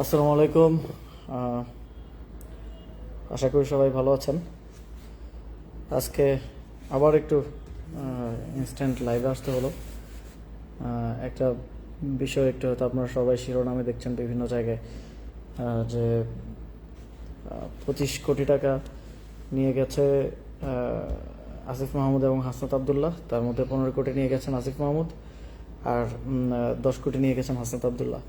আসসালামু আলাইকুম। আহ, আশা করি সবাই ভালো আছেন। আজকে আবার একটু ইনস্ট্যান্ট লাইভে আসতে হলো। একটা বিষয় একটু হয়তো আপনারা সবাই শিরোনামে দেখছেন বিভিন্ন জায়গায়, যে 25 কোটি টাকা নিয়ে গেছে আসিফ মাহমুদ এবং হাসনাত আবদুল্লাহ। তার মধ্যে 15 কোটি নিয়ে গেছেন আসিফ মাহমুদ, আর 10 কোটি নিয়ে গেছেন হাসনাত আবদুল্লাহ।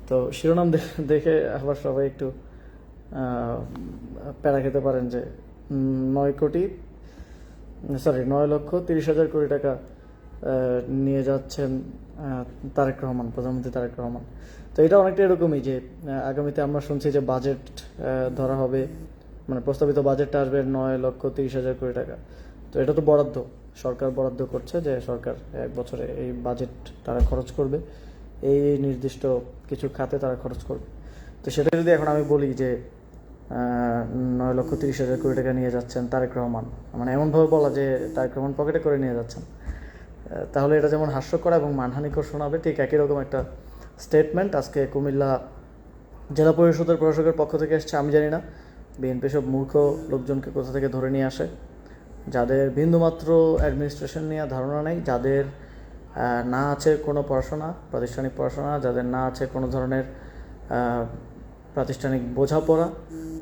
তো শিরোনাম দেখে আবার সবাই একটু প্যারা খেতে পারেন যে 9,30,000 কোটি টাকা নিয়ে যাচ্ছেন তারেক রহমান, প্রধানমন্ত্রী তারেক রহমান। তো এটা অনেকটা এরকমই যে আগামীতে আমরা শুনছি যে বাজেট ধরা হবে, মানে প্রস্তাবিত বাজেটটা আসবে 9,30,000 কোটি টাকা। তো এটা তো বরাদ্দ, সরকার বরাদ্দ করছে যে সরকার এক বছরে এই বাজেট তারা খরচ করবে, এই নির্দিষ্ট কিছু খাতে তারা খরচ করবে। তো সেটা যদি এখন আমি বলি যে 9,30,000 কোটি টাকা নিয়ে যাচ্ছেন তারেক রহমান, মানে এমনভাবে বলা যে তারেক রহমান পকেটে করে নিয়ে যাচ্ছেন, তাহলে এটা যেমন হাস্যকর এবং মানহানিকর শোনাবে, ঠিক একই রকম একটা স্টেটমেন্ট আজকে কুমিল্লা জেলা পরিষদের প্রশাসকের পক্ষ থেকে এসছে। আমি জানি না বিএনপি সব মূর্খ লোকজনকে কোথা থেকে ধরে নিয়ে আসে, যাদের বিন্দুমাত্র অ্যাডমিনিস্ট্রেশন নিয়ে ধারণা নেই, যাদের না আছে কোনো পড়াশোনা, প্রাতিষ্ঠানিক পড়াশোনা, যাদের না আছে কোনো ধরনের প্রাতিষ্ঠানিক বোঝাপড়া,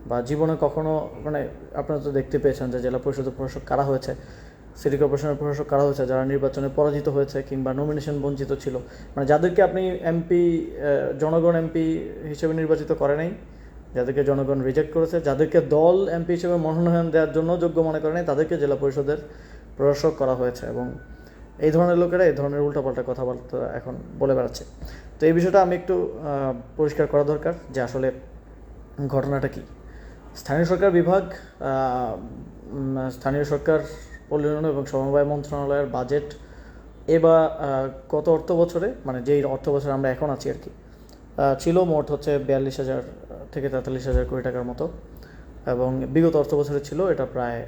বা জীবনে কখনো, মানে আপনারা তো দেখতে পেয়েছেন যে জেলা পরিষদের প্রশাসক কারা হয়েছে, সিটি কর্পোরেশনের প্রশাসক কারা হয়েছে, যারা নির্বাচনে পরাজিত হয়েছে কিংবা নমিনেশন বঞ্চিত ছিল, মানে যাদেরকে আপনি এমপি, জনগণ এমপি হিসেবে নির্বাচিত করে নাই, যাদেরকে জনগণ রিজেক্ট করেছে, যাদেরকে দল এমপি হিসেবে মনোনয়ন দেওয়ার জন্য যোগ্য মনে করে নাই, তাদেরকে জেলা পরিষদের প্রশাসক করা হয়েছে। এবং এই ধরনের লোকেরা এই ধরনের উল্টাপাল্টা কথাবার্তা এখন বলে বেড়াচ্ছে। তো এই বিষয়টা আমি একটু পরিষ্কার করা দরকার যে আসলে ঘটনাটা কী। স্থানীয় সরকার বিভাগ, স্থানীয় সরকার পল্লী উন্নয়ন এবং সমবায় মন্ত্রণালয়ের বাজেট এবার গত অর্থ বছরে, মানে যেই অর্থ বছরে আমরা এখন আছি আর কি, ছিল মোট হচ্ছে 42,000 থেকে 43,000 কোটি টাকার মতো, এবং বিগত অর্থ বছরে ছিল এটা প্রায়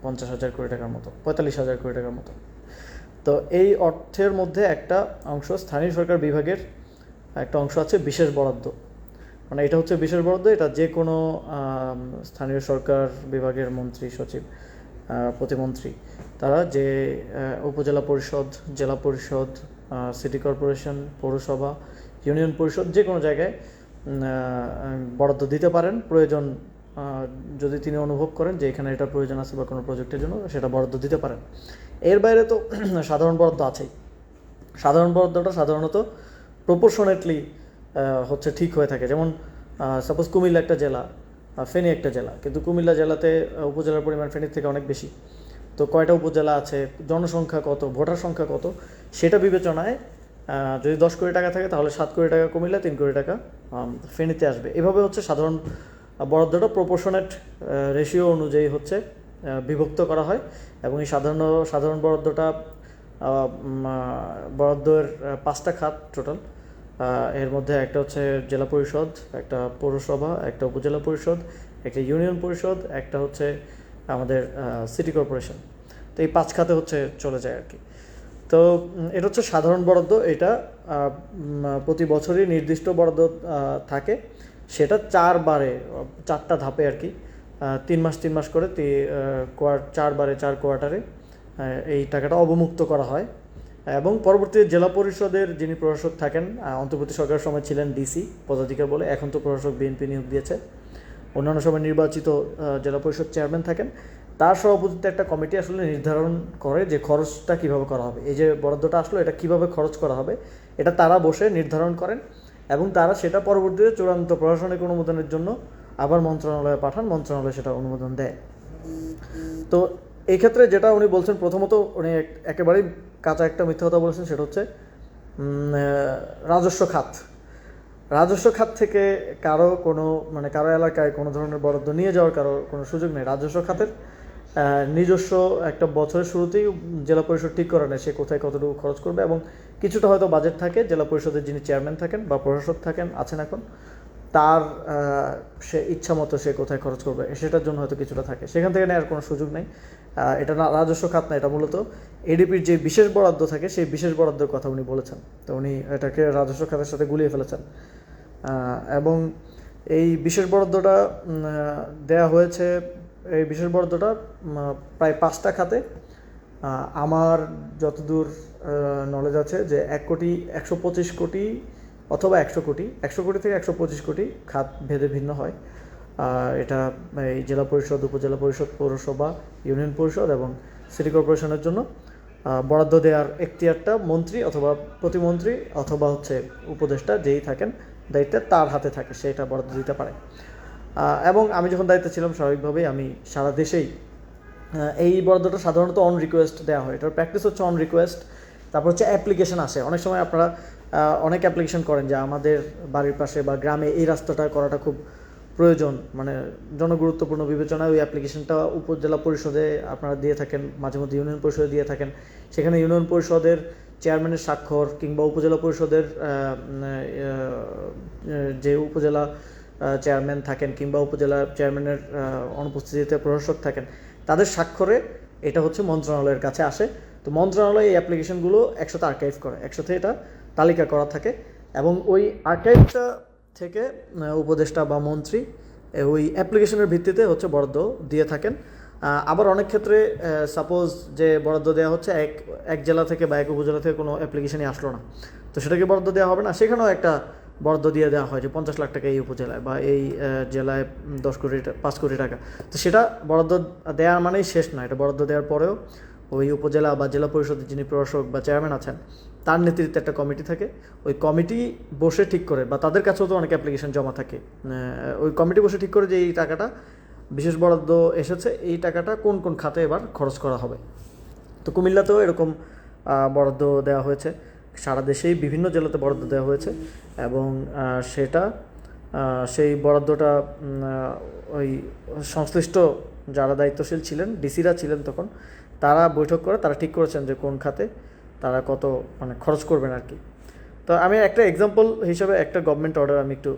50,000 কোটি টাকার মতো, 45,000 কোটি টাকার মতো। তো এই অর্থের মধ্যে একটা অংশ স্থানীয় সরকার বিভাগের একটা অংশ আছে বিশেষ বরাদ্দ, মানে এটা হচ্ছে বিশেষ বরাদ্দ। এটা যে কোনো স্থানীয় সরকার বিভাগের মন্ত্রী, সচিব, প্রতিমন্ত্রী, তারা যে উপজেলা পরিষদ, জেলা পরিষদ, সিটি কর্পোরেশন, পৌরসভা, ইউনিয়ন পরিষদ, যে কোনো জায়গায় বরাদ্দ দিতে পারেন। প্রয়োজন যদি তিনি অনুভব করেন যে এখানে এটা প্রয়োজন আছে বা কোনো প্রজেক্টের জন্য, সেটা বরাদ্দ দিতে পারেন। এর বাইরে তো সাধারণ বরাদ্দ আছেই। সাধারণ বরাদ্দটা সাধারণত প্রপোর্শনেটলি হচ্ছে ঠিক হয়ে থাকে। যেমন সাপোজ কুমিল্লা একটা জেলা, ফেনী একটা জেলা, কিন্তু কুমিল্লা জেলাতে উপজেলার পরিমাণ ফেনীর থেকে অনেক বেশি। তো কয়টা উপজেলা আছে, জনসংখ্যা কত, ভোটার সংখ্যা কত, সেটা বিবেচনায় যদি 10 কোটি টাকা থাকে তাহলে 7 কোটি টাকা কুমিল্লা, 3 কোটি টাকা ফেনীতে আসবে। এভাবে হচ্ছে সাধারণ বরাদ্দটা প্রপোর্শনেট রেশিও অনুযায়ী হচ্ছে বিভক্ত করা হয়। এবং এই সাধারণ বরাদ্দটা বরাদ্দের 5টা খাত টোটাল। এর মধ্যে একটা হচ্ছে জেলা পরিষদ, একটা পৌরসভা, একটা উপজেলা পরিষদ, একটা ইউনিয়ন পরিষদ, একটা হচ্ছে আমাদের সিটি কর্পোরেশন। তো এই 5 খাতে হচ্ছে চলে যায় আর কি। তো এটা হচ্ছে সাধারণ বরাদ্দ। এটা প্রতি বছরই নির্দিষ্ট বরাদ্দ থাকে, সেটা 4টা ধাপে আর কি, 3 মাস করে 4 কোয়ার্টারে এই টাকাটা অবমুক্ত করা হয়। এবং পরবর্তীতে জেলা পরিষদের যিনি প্রশাসক থাকেন, অন্তর্বর্তী সরকারের সময় ছিলেন ডিসি পদাধিকার বলে, এখন তো প্রশাসক বিএনপি নিয়োগ দিয়েছে, অন্যান্য সময় নির্বাচিত জেলা পরিষদ চেয়ারম্যান থাকেন, তার সভাপতিত্বে একটা কমিটি আসলে নির্ধারণ করে যে খরচটা কীভাবে করা হবে। এই যে বরাদ্দটা আসলো, এটা কীভাবে খরচ করা হবে, এটা তারা বসে নির্ধারণ করেন, এবং তারা সেটা পরবর্তীতে চূড়ান্ত প্রশাসনিক অনুমোদনের জন্য আবার মন্ত্রণালয়ে পাঠান, মন্ত্রণালয় সেটা অনুমোদন দেয়। তো এই ক্ষেত্রে যেটা উনি বলছেন, প্রথমত উনি একেবারেই কাঁচা একটা মিথ্যা কথা বলেছেন, সেটা হচ্ছে রাজস্ব খাত থেকে কারো এলাকায় কোনো ধরনের বরাদ্দ নিয়ে যাওয়ার কোনো সুযোগ নেই। রাজস্ব খাতের নিজস্ব একটা বছরের শুরুতেই জেলা পরিষদ ঠিক করে নেয় সে কোথায় কতটুকু খরচ করবে, এবং কিছুটা হয়তো বাজেট থাকে জেলা পরিষদের যিনি চেয়ারম্যান থাকেন বা প্রশাসক আছেন এখন, তার সে ইচ্ছা মতো সে কোথায় খরচ করবে সেটার জন্য হয়তো কিছুটা থাকে, সেখান থেকে নেওয়ার কোনো সুযোগ নেই। এটা না রাজস্ব খাত না, এটা মূলত এডিপির যে বিশেষ বরাদ্দ থাকে সেই বিশেষ বরাদ্দের কথা উনি বলেছেন। তো উনি এটাকে রাজস্ব খাতের সাথে গুলিয়ে ফেলেছেন। এবং এই বিশেষ বরাদ্দটা দেয়া হয়েছে, এই বিশেষ বরাদ্দটা প্রায় 5টা খাতে। আমার যতদূর নলেজ আছে যে 1,25,00,00,000 অথবা 100 কোটি থেকে 125 কোটি খাত ভেদে ভিন্ন হয়। এটা এই জেলা পরিষদ, উপজেলা পরিষদ, পৌরসভা, ইউনিয়ন পরিষদ এবং সিটি কর্পোরেশনের জন্য বরাদ্দ দেওয়ার এখতিয়ারটা মন্ত্রী অথবা প্রতিমন্ত্রী অথবা হচ্ছে উপদেষ্টা যেই থাকেন দায়িত্বে তার হাতে থাকে, সেটা বরাদ্দ দিতে পারে। এবং আমি যখন দায়িত্বে ছিলাম স্বাভাবিকভাবেই আমি সারা দেশেই এই বরাদ্দটা সাধারণত অন রিকোয়েস্ট দেওয়া হয়। এটার প্র্যাকটিস হচ্ছে অন রিকোয়েস্ট। তারপর হচ্ছে অ্যাপ্লিকেশন আসে, অনেক সময় আপনারা অনেক অ্যাপ্লিকেশন করেন যে আমাদের বাড়ির পাশে বা গ্রামে এই রাস্তাটা করাটা খুব প্রয়োজন, মানে জনগুরুত্বপূর্ণ বিবেচনায় ওই অ্যাপ্লিকেশনটা উপজেলা পরিষদে আপনারা দিয়ে থাকেন, মাঝে মধ্যে ইউনিয়ন পরিষদে দিয়ে থাকেন। সেখানে ইউনিয়ন পরিষদের চেয়ারম্যানের স্বাক্ষর কিংবা উপজেলা পরিষদের যে উপজেলা চেয়ারম্যান থাকেন কিংবা উপজেলা চেয়ারম্যানের অনুপস্থিতিতে প্রশাসক থাকেন, তাদের স্বাক্ষরে এটা হচ্ছে মন্ত্রণালয়ের কাছে আসে। তো মন্ত্রণালয় এই অ্যাপ্লিকেশনগুলো একসাথে আর্কাইভ করে, একসাথে এটা তালিকা করা থাকে এবং ওই আর্কাইভটা থেকে উপদেষ্টা বা মন্ত্রী ওই অ্যাপ্লিকেশনের ভিত্তিতে হচ্ছে বরাদ্দ দিয়ে থাকেন। আবার অনেক ক্ষেত্রে সাপোজ যে বরাদ্দ দেওয়া হচ্ছে এক জেলা থেকে বা এক উপজেলা থেকে কোনো অ্যাপ্লিকেশনই আসলো না, তো সেটাকে বরাদ্দ দেওয়া হবে না, সেখানেও একটা বরাদ্দ দিয়ে দেওয়া হয় যে 50 লাখ টাকা এই উপজেলায় বা এই জেলায় 5 কোটি টাকা। তো সেটা বরাদ্দ দেওয়ার মানেই শেষ না, এটা বরাদ্দ দেওয়ার পরেও ওই উপজেলা বা জেলা পরিষদের যিনি প্রশাসক বা চেয়ারম্যান আছেন তার নেতৃত্বে একটা কমিটি থাকে। ওই কমিটি বসে ঠিক করে, বা তাদের কাছেও তো অনেক অ্যাপ্লিকেশন জমা থাকে, ওই কমিটি বসে ঠিক করে যে এই টাকাটা বিশেষ বরাদ্দ এসেছে, এই টাকাটা কোন কোন খাতে এবার খরচ করা হবে। তো কুমিল্লাতেও এরকম বরাদ্দ দেওয়া হয়েছে, সারা দেশেই বিভিন্ন জেলাতে বরাদ্দ দেওয়া হয়েছে এবং সেটা সেই বরাদ্দটা ওই সংশ্লিষ্ট যারা দায়িত্বশীল ছিলেন, ডিসিরা ছিলেন তখন, তারা বৈঠক করে তারা ঠিক করেছেন যে কোন খাতে তারা কত মানে খরচ করবেন আর কি। তো আমি একটা এক্সাম্পল হিসেবে একটা গভর্নমেন্ট অর্ডার আমি একটু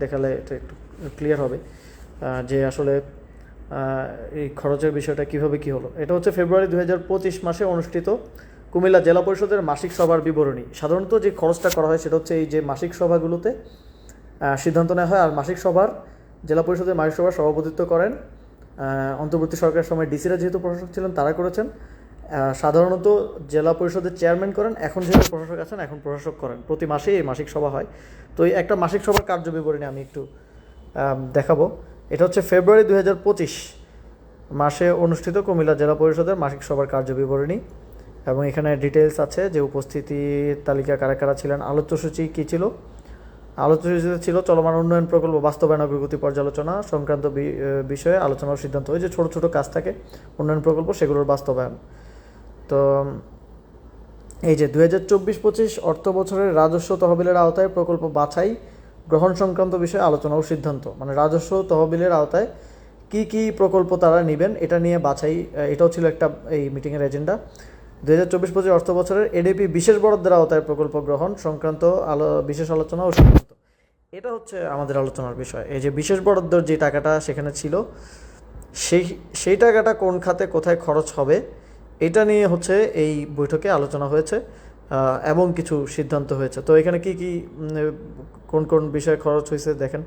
দেখালে এটা একটু ক্লিয়ার হবে যে আসলে এই খরচের বিষয়টা কীভাবে কী হলো। এটা হচ্ছে ফেব্রুয়ারি 2025 মাসে অনুষ্ঠিত কুমিল্লা জেলা পরিষদের মাসিক সভার বিবরণী। সাধারণত যে খরচটা করা হয় সেটা হচ্ছে এই যে মাসিক সভাগুলোতে সিদ্ধান্ত নেওয়া হয়। আর মাসিক সভার জেলা পরিষদের মাসিক সভার সভাপতিত্ব করেন অন্তর্বর্তী সরকারের সময় ডিসিরা যেহেতু প্রশাসক ছিলেন তারা করেছেন। সাধারণত জেলা পরিষদের চেয়ারম্যান করেন, এখন যেহেতু প্রশাসক আছেন এখন প্রশাসক করেন। প্রতি মাসেই এই মাসিক সভা হয়। তো এই একটা মাসিক সভার কার্যবিবরণী আমি একটু দেখাবো। এটা হচ্ছে ফেব্রুয়ারি 2025 মাসে অনুষ্ঠিত কুমিল্লা জেলা পরিষদের মাসিক সভার কার্যবিবরণী এবং এখানে ডিটেলস আছে যে উপস্থিতির তালিকা কারা কারা ছিলেন, আলোচ্যসূচি কী ছিল। আলোচ্যসূচিতে ছিল চলমান উন্নয়ন প্রকল্প বাস্তবায়ন অগ্রগতি পর্যালোচনা সংক্রান্ত বিষয়ে আলোচনা ও সিদ্ধান্ত। ওই যে ছোটো ছোটো কাজ থাকে উন্নয়ন প্রকল্প, সেগুলোর বাস্তবায়ন। তো এই যে 2024-25 অর্থ বছরের রাজস্ব তহবিলের আওতায় প্রকল্প বাছাই গ্রহণ সংক্রান্ত বিষয়ে আলোচনা ও সিদ্ধান্ত, মানে রাজস্ব তহবিলের আওতায় কি কি প্রকল্প তারা নেবেন এটা নিয়ে বাছাই, এটাও ছিল একটা এই মিটিংয়ের এজেন্ডা। 2024-25 অর্থ বছরের এডিপি বিশেষ বরাদ্দের আওতায় প্রকল্প গ্রহণ সংক্রান্ত বিশেষ আলোচনা ও সিদ্ধান্ত, এটা হচ্ছে আমাদের আলোচনার বিষয়। এই যে বিশেষ বরাদ্দর যে টাকাটা সেখানে ছিল, সেই টাকাটা কোন খাতে কোথায় খরচ হবে এটা নিয়ে হচ্ছে এই বৈঠকে আলোচনা হয়েছে এবং কিছু সিদ্ধান্ত হয়েছে। তো এখানে কি কি কোন কোন বিষয়ে খরচ হয়েছে দেখেন।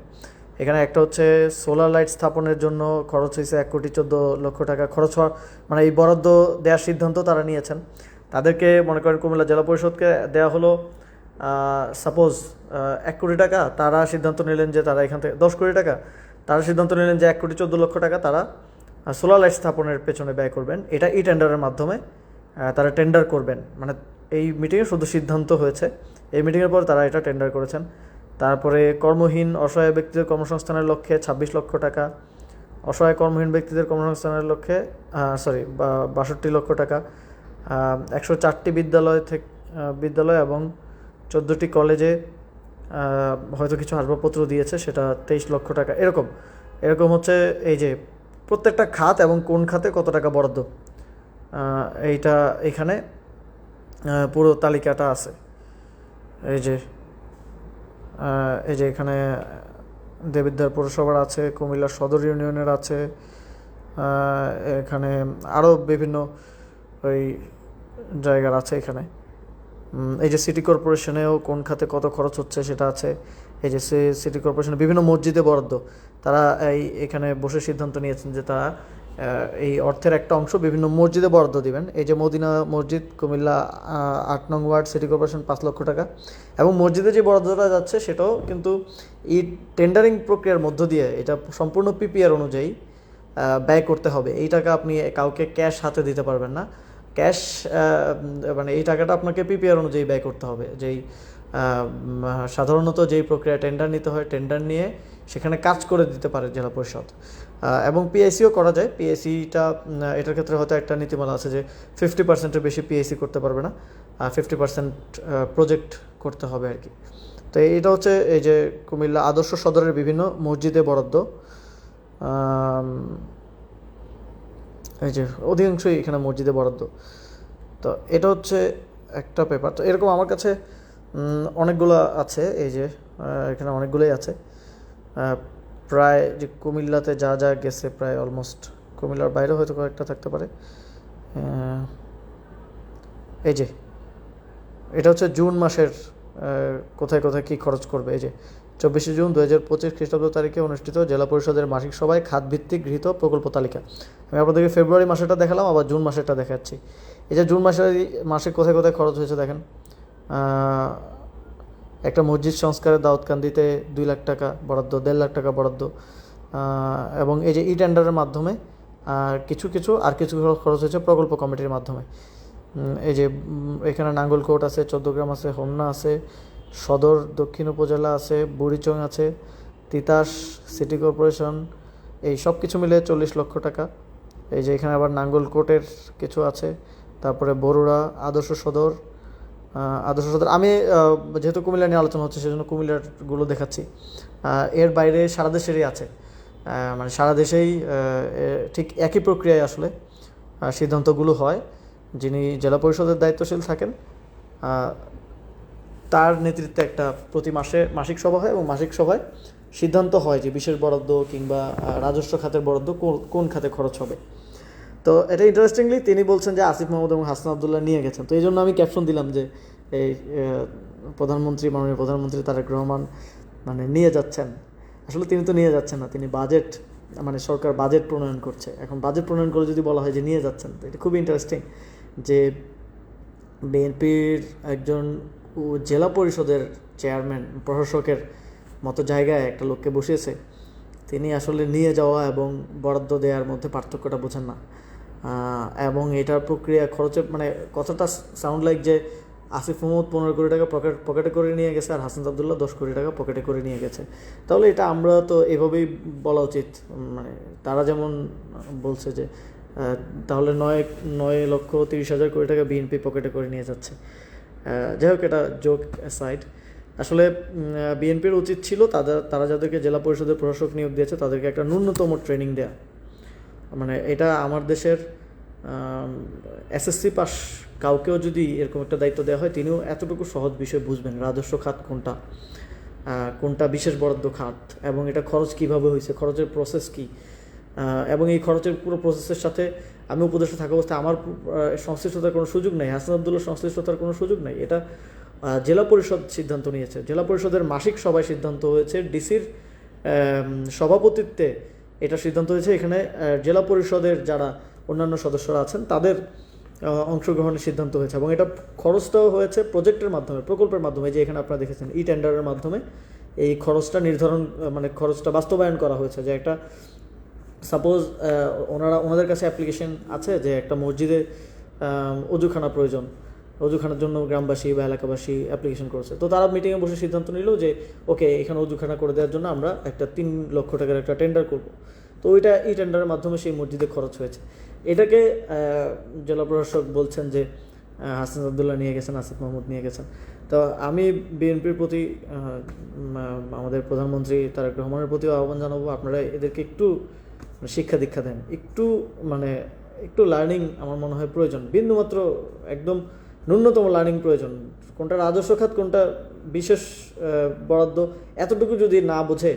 এখানে একটা হচ্ছে সোলার লাইট স্থাপনের জন্য খরচ হয়েছে 1,14,00,000 টাকা খরচ হওয়ার, মানে এই বরাদ্দ দেওয়ার সিদ্ধান্ত তারা নিয়েছেন। তাদেরকে মনে করেন কুমিল্লা জেলা পরিষদকে দেওয়া হলো সাপোজ 1 কোটি টাকা, তারা সিদ্ধান্ত নিলেন যে তারা এখান থেকে 10 কোটি টাকা, তারা সিদ্ধান্ত নিলেন যে 1,14,00,000 টাকা তারা সোলার লাইট স্থাপনের পেছনে ব্যয় করবেন। এটা ই টেন্ডারের মাধ্যমে তারা টেন্ডার করবেন, মানে এই মিটিংয়ে শুধু সিদ্ধান্ত হয়েছে, এই মিটিংয়ের পর তারা এটা টেন্ডার করেছেন। তারপরে কর্মহীন অসহায় ব্যক্তিদের কর্মসংস্থানের লক্ষ্যে 26 লক্ষ টাকা, অসহায় কর্মহীন ব্যক্তিদের কর্মসংস্থানের লক্ষ্যে 62 লক্ষ টাকা, 104টি বিদ্যালয় এবং 14টি কলেজে হয়তো কিছু আসবাবপত্র দিয়েছে, সেটা 23 লক্ষ টাকা। এরকম হচ্ছে এই যে প্রত্যেকটা খাত এবং কোন খাতে কত টাকা বরাদ্দ, এইটা এখানে পুরো তালিকাটা আছে। এই যে এখানে দেবিদ্বার পৌরসভার আছে, কুমিল্লা সদর ইউনিয়নের আছে, এখানে আরও বিভিন্ন ওই জায়গার আছে। এখানে এই যে সিটি কর্পোরেশনেও কোন খাতে কত খরচ হচ্ছে সেটা আছে। এই যে সিটি কর্পোরেশনের বিভিন্ন মসজিদে বরাদ্দ, তারা এখানে বসে সিদ্ধান্ত নিয়েছেন যে তারা এই অর্থের একটা অংশ বিভিন্ন মসজিদে বরাদ্দ দিবেন। এই যে মদিনা মসজিদ কুমিল্লা ৮ নং ওয়ার্ড সিটি কর্পোরেশন ৫ লক্ষ টাকা, এবং মসজিদে যে বরাদ্দটা যাচ্ছে সেটাও কিন্তু এই টেন্ডারিং প্রক্রিয়ার মধ্য দিয়ে এটা সম্পূর্ণ পিপিআর অনুযায়ী ব্যয় করতে হবে। এই টাকা আপনি কাউকে ক্যাশ হাতে দিতে পারবেন না, ক্যাশ মানে এই টাকাটা আপনাকে পিপিআর অনুযায়ী ব্যয় করতে হবে। যেই সাধারণত যেই প্রক্রিয়া টেন্ডার নিতে হয়, টেন্ডার নিয়ে সেখানে কাজ করে দিতে পারে জেলা পরিষদ, এবং পিএসসিও করা যায়। পিএসসিটা এটার ক্ষেত্রে হয়তো একটা নীতিমালা আছে যে 50%-এর বেশি পিএসসি করতে পারবে না, 50% প্রজেক্ট করতে হবে আর কি। তো এটা হচ্ছে এই যে কুমিল্লা আদর্শ সদরের বিভিন্ন মসজিদে বরাদ্দ, এই যে অধিকাংশই এখানে মসজিদে বরাদ্দ। তো এটা হচ্ছে একটা পেপার। তো এরকম আমার কাছে অনেকগুলো আছে, এই যে এখানে অনেকগুলোই আছে, প্রায় যে কুমিল্লাতে যা যা গেছে প্রায় অলমোস্ট, কুমিল্লার বাইরে হয়তো কয়েকটা থাকতে পারে। এই যে এটা হচ্ছে জুন মাসের কোথায় কোথায় কী খরচ করবে। এই যে 24 জুন 2025 খ্রিস্টাব্দ তারিখে অনুষ্ঠিত জেলা পরিষদের মাসিক সভায় খাতভিত্তিক গৃহীত প্রকল্প তালিকা। আমি আপনাদেরকে ফেব্রুয়ারি মাসেরটা দেখালাম, আবার জুন মাসেরটা দেখাচ্ছি। এই যে জুন মাসে কোথায় কোথায় খরচ হয়েছে দেখেন। একটা মসজিদ সংস্কারের দাউদকান্দিতে 2 লাখ টাকা বরাদ্দ, 1.5 লাখ টাকা বরাদ্দ, এবং এই যে ই টেন্ডারের মাধ্যমে কিছু খরচ হয়েছে প্রকল্প কমিটির মাধ্যমে। এই যে এখানে নাঙ্গলকোট আছে, 14 গ্রাম আছে, হোমনা আছে, সদর দক্ষিণ উপজেলা আছে, বুড়িচং আছে, তিতাস সিটি কর্পোরেশন, এই সব কিছু মিলে 40 লক্ষ টাকা। এই যে এখানে আবার নাঙ্গলকোটের কিছু আছে, তারপরে বরুড়া আদর্শ সদর। আমি যেহেতু কুমিল্লা নিয়ে আলোচনা হচ্ছে সেজন্য কুমিল্লারগুলো দেখাচ্ছি। এর বাইরে সারা দেশেরই আছে, মানে সারা দেশেই ঠিক একই প্রক্রিয়ায় আসলে সিদ্ধান্তগুলো হয়। যিনি জেলা পরিষদের দায়িত্বশীল থাকেন তার নেতৃত্বে একটা প্রতি মাসে মাসিক সভা হয়, এবং মাসিক সভায় সিদ্ধান্ত হয় যে বিশেষ বরাদ্দ কিংবা রাজস্ব খাতের বরাদ্দ কোন খাতে খরচ হবে। তো এটা ইন্টারেস্টিংলি তিনি বলছেন যে আসিফ মাহমুদ এবং হাসান আবদুল্লাহ নিয়ে গেছেন। তো এই জন্য আমি ক্যাপশন দিলাম যে এই মাননীয় প্রধানমন্ত্রী তারেক রহমান মানে নিয়ে যাচ্ছেন। আসলে তিনি তো নিয়ে যাচ্ছেন না, তিনি বাজেট, মানে সরকার বাজেট প্রণয়ন করছে। এখন বাজেট প্রণয়ন করে যদি বলা হয় যে নিয়ে যাচ্ছেন, তো এটা খুবই ইন্টারেস্টিং যে বিএনপির একজন জেলা পরিষদের চেয়ারম্যান, প্রশাসকের মতো জায়গায় একটা লোককে বসিয়েছে, তিনি আসলে নিয়ে যাওয়া এবং বরাদ্দ দেওয়ার মধ্যে পার্থক্যটা বোঝেন না। এবং এটার প্রক্রিয়া খরচের মানে কথাটা সাউন্ড লাইক যে আসিফ মাহমুদ 15 কোটি টাকা পকেটে করে নিয়ে গেছে আর হাসান আবদুল্লাহ 10 কোটি টাকা পকেটে করে নিয়ে গেছে। তাহলে এটা আমরা তো এভাবেই বলা উচিত, মানে তারা যেমন বলছে যে তাহলে 9,30,000 কোটি টাকা বিএনপি পকেটে করে নিয়ে যাচ্ছে। যাই হোক, এটা জোক অ্যাসাইড, আসলে বিএনপির উচিত ছিল তারা যাদেরকে জেলা পরিষদের প্রশাসক নিয়োগ দিয়েছে তাদেরকে একটা ন্যূনতম ট্রেনিং দেয়া। মানে এটা আমার দেশের এসএসসি পাস কাউকেও যদি এরকম একটা দায়িত্ব দেওয়া হয়, তিনিও এতটুকু সহজ বিষয় বুঝবেন রাজস্ব খাত কোনটা বিশেষ বরাদ্দ খাত, এবং এটা খরচ কিভাবে হয়েছে, খরচের প্রসেস কি, এবং এই খরচের পুরো প্রসেসের সাথে আমি উপদেষ্টা থাকা অবস্থায় আমার সংশ্লিষ্টতার কোনো সুযোগ নেই, হাসান আবদুল্লাহ সংশ্লিষ্টতার কোনো সুযোগ নেই। এটা জেলা পরিষদ সিদ্ধান্ত নিয়েছে, জেলা পরিষদের মাসিক সভায় সিদ্ধান্ত হয়েছে, ডিসির সভাপতিত্বে এটা সিদ্ধান্ত হয়েছে। এখানে জেলা পরিষদের যারা অন্যান্য সদস্যরা আছেন তাদের অংশগ্রহণের সিদ্ধান্ত হয়েছে, এবং এটা খরচটাও হয়েছে প্রজেক্টের মাধ্যমে, প্রকল্পের মাধ্যমে। যে এখানে আপনারা দেখেছেন ই টেন্ডারের মাধ্যমে এই খরচটা নির্ধারণ, মানে খরচটা বাস্তবায়ন করা হয়েছে। যে একটা সাপোজ ওনাদের কাছে অ্যাপ্লিকেশন আছে যে একটা মসজিদে অজুখানা প্রয়োজন, অজুখানার জন্য গ্রামবাসী বা এলাকাবাসী অ্যাপ্লিকেশন করেছে, তো তারা মিটিংয়ে বসে সিদ্ধান্ত নিল যে ওকে, এখানে অজুখানা করে দেওয়ার জন্য আমরা একটা 3 লক্ষ টাকার একটা টেন্ডার করব। তো ওইটা এই টেন্ডারের মাধ্যমে সেই মসজিদে খরচ হয়েছে। এটাকে জেলা প্রশাসক বলছেন যে হাসান আবদুল্লাহ নিয়ে গেছেন, আসিফ মাহমুদ নিয়ে গেছেন। তো আমি বিএনপির প্রতি, আমাদের প্রধানমন্ত্রী তারেক রহমানের প্রতিও আহ্বান জানাবো, আপনারা এদেরকে একটু শিক্ষা দীক্ষা দেন, একটু লার্নিং আমার মনে হয় প্রয়োজন, বিন্দুমাত্র একদম ন্যূনতম লার্নিং প্রয়োজন। কোনটা রাজস্ব খাত, কোনটা বিশেষ বরাদ্দ, এতটুকু যদি না বোঝে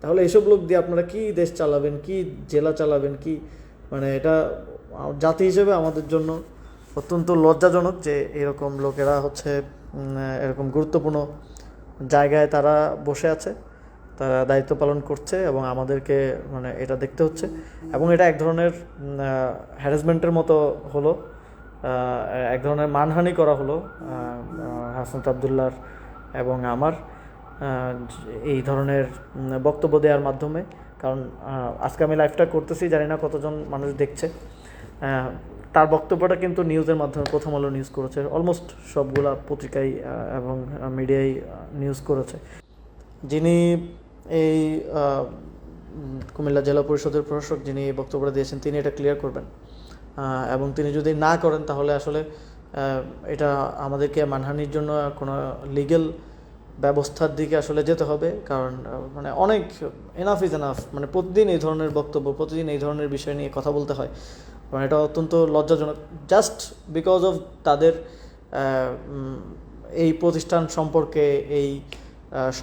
তাহলে এসব লোক দিয়ে আপনারা কি দেশ চালাবেন, কি জেলা চালাবেন, কি মানে এটা জাতি হিসেবে আমাদের জন্য অত্যন্ত লজ্জাজনক যে এরকম লোকেরা হচ্ছে এরকম গুরুত্বপূর্ণ জায়গায় তারা বসে আছে, তারা দায়িত্ব পালন করছে এবং আমাদেরকে মানে এটা দেখতে হচ্ছে এবং এটা এক ধরনের হ্যারাসমেন্টের মতো হলো, এক ধরনের মানহানি করা হলো হাসনাত আবদুল্লাহর এবং আমার এই ধরনের বক্তব্য দেওয়ার মাধ্যমে। কারণ আজকে আমি লাইভটা করতেছি, জানি না কতজন মানুষ দেখছে। তার বক্তব্যটা কিন্তু নিউজের মাধ্যমে প্রথম আলো নিউজ করেছে, অলমোস্ট সবগুলা পত্রিকায় এবং মিডিয়ায় নিউজ করেছে। যিনি এই কুমিল্লা জেলা পরিষদের প্রশাসক যিনি এই বক্তব্যটা দিয়েছেন, তিনি এটা ক্লিয়ার করবেন এবং তিনি যদি না করেন তাহলে আসলে এটা আমাদেরকে মানহানির জন্য কোনো লিগ্যাল ব্যবস্থার দিকে আসলে যেতে হবে। কারণ মানে অনেক এনাফ ইজ এনাফ, মানে প্রতিদিন এই ধরনের বক্তব্য, প্রতিদিন এই ধরনের বিষয় নিয়ে কথা বলতে হয়, মানে এটা অত্যন্ত লজ্জাজনক। জাস্ট বিকজ অফ তাদের এই প্রতিষ্ঠান সম্পর্কে, এই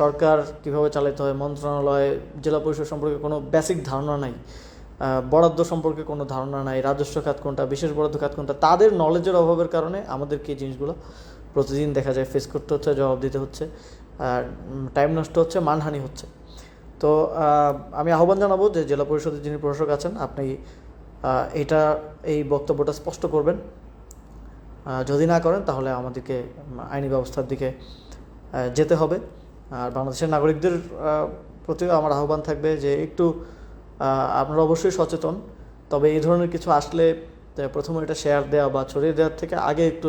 সরকার কীভাবে চালাতে হয়, মন্ত্রণালয়, জেলা পরিষদ সম্পর্কে কোনো বেসিক ধারণা নাই, বরাদ্দ সম্পর্কে কোনো ধারণা নাই, রাজস্ব খাত কোনটা, বিশেষ বরাদ্দ খাত কোনটা, তাদের নলেজের অভাবের কারণে আমাদেরকে এই জিনিসগুলো প্রতিদিন দেখা যায় ফেস করতে হচ্ছে, জবাব দিতে হচ্ছে, আর টাইম নষ্ট হচ্ছে, মানহানি হচ্ছে। তো আমি আহ্বান জানাবো যে জেলা পরিষদের যিনি প্রশাসক আছেন, আপনি এই বক্তব্যটা স্পষ্ট করবেন। যদি না করেন তাহলে আমাদেরকে আইনি ব্যবস্থার দিকে যেতে হবে। আর বাংলাদেশের নাগরিকদের প্রতিও আমার আহ্বান থাকবে যে একটু আপনারা অবশ্যই সচেতন, তবে এই ধরনের কিছু আসলে প্রথমে এটা শেয়ার দেওয়া বা ছড়িয়ে দেওয়ার থেকে আগে একটু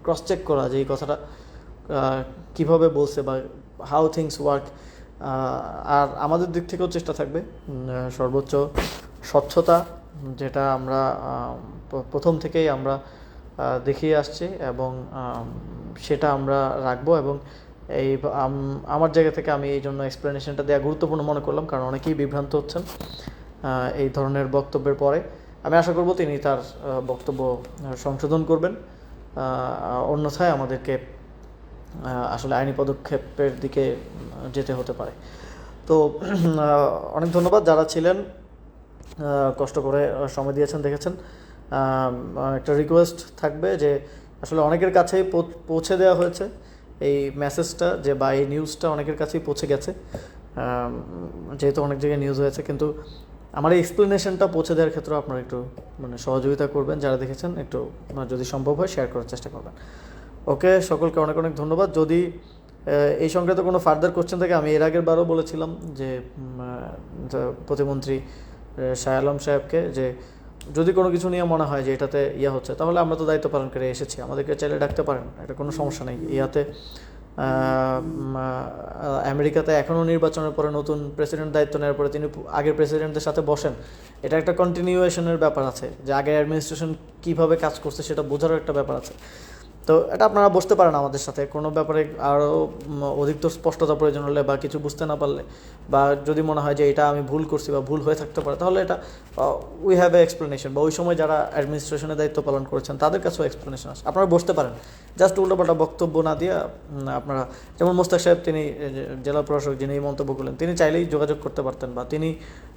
ক্রস চেক করা যে এই কথাটা কীভাবে বলছে বা হাউ থিংস ওয়ার্ক। আর আমাদের দিক থেকেও চেষ্টা থাকবে সর্বোচ্চ স্বচ্ছতা, যেটা আমরা প্রথম থেকেই আমরা দেখিয়ে আসছি এবং সেটা আমরা রাখবো। এবং আমার জায়গা থেকে আমি এই জন্য এক্সপ্লেনেশনটা দেওয়া গুরুত্বপূর্ণ মনে করলাম, কারণ অনেকেই বিভ্রান্ত হচ্ছেন এই ধরনের বক্তব্যের পরে। আমি আশা করব তিনি তার বক্তব্য সংশোধন করবেন, অন্যথায় আমাদেরকে আসলে আইনি পদক্ষেপের দিকে যেতে হতে পারে। তো অনেক ধন্যবাদ যারা ছিলেন, কষ্ট করে সময় দিয়েছেন, দেখেছেন। একটা রিকোয়েস্ট থাকবে যে আসলে অনেকের কাছেই পৌঁছে দেওয়া হয়েছে এই মেসেজটা, যে বা এই নিউজটা অনেকের কাছেই পৌঁছে গেছে, যেহেতু অনেক জায়গায় নিউজ হয়েছে, কিন্তু আমার এই এক্সপ্লেনেশনটা পৌঁছে দেওয়ার ক্ষেত্রে আপনারা একটু মানে সহযোগিতা করবেন, যারা দেখেছেন একটু যদি সম্ভব হয় শেয়ার করার চেষ্টা করবেন। ওকে, সকলকে অনেক অনেক ধন্যবাদ। যদি এই সংক্রান্ত কোনো ফার্দার কোশ্চেন থাকে, আমি এর আগের বারও বলেছিলাম যে প্রতিমন্ত্রী শাহ আলম সাহেবকে যে যদি কোনো কিছু নিয়ে মনে হয় যে এটাতে হচ্ছে, তাহলে আমরা তো দায়িত্ব পালন করে এসেছি, আমাদেরকে চাইলে ডাকতে পারেন, এটা কোনো সমস্যা নেই। আমেরিকাতে এখনও নির্বাচনের পরে নতুন প্রেসিডেন্ট দায়িত্ব নেওয়ার পরে তিনি আগের প্রেসিডেন্টদের সাথে বসেন, এটা একটা কন্টিনিউয়েশনের ব্যাপার আছে, যে আগের অ্যাডমিনিস্ট্রেশন কীভাবে কাজ করছে সেটা বোঝারও একটা ব্যাপার আছে। তো এটা আপনারা বসতে পারেন আমাদের সাথে, কোনো ব্যাপারে আরও অধিকতর স্পষ্টতা প্রয়োজন হলে বা কিছু বুঝতে না পারলে, বা যদি মনে হয় যে এটা আমি ভুল করছি বা ভুল হয়ে থাকতে পারে, তাহলে এটা উই হ্যাভ এ এক্সপ্লেনেশন, বা ওই সময় যারা অ্যাডমিনিস্ট্রেশনের দায়িত্ব পালন করেছেন তাদের কাছেও এক্সপ্লেনেশন আছে, আপনারা বসতে পারেন। জাস্ট উল্টোপাল্টা বক্তব্য না দিয়ে আপনারা, যেমন মোস্তাক সাহেব, তিনি জেলা প্রশাসক যিনি এই মন্তব্য করলেন, তিনি চাইলেই যোগাযোগ করতে পারতেন, বা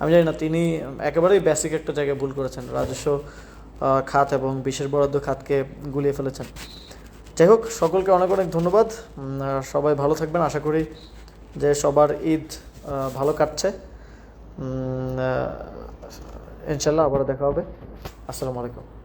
আমি জানি না, তিনি একেবারেই বেসিক একটা জায়গায় ভুল করেছেন, রাজস্ব খাত এবং বিশেষ বরাদ্দ খাতকে গুলিয়ে ফেলেছেন। যাই হোক, সকলকে অনেক অনেক ধন্যবাদ। সবাই ভালো থাকবেন, আশা করি যে সবার ঈদ ভালো কাটছে। ইনশাল্লাহ আবার দেখা হবে। আসসালামু আলাইকুম।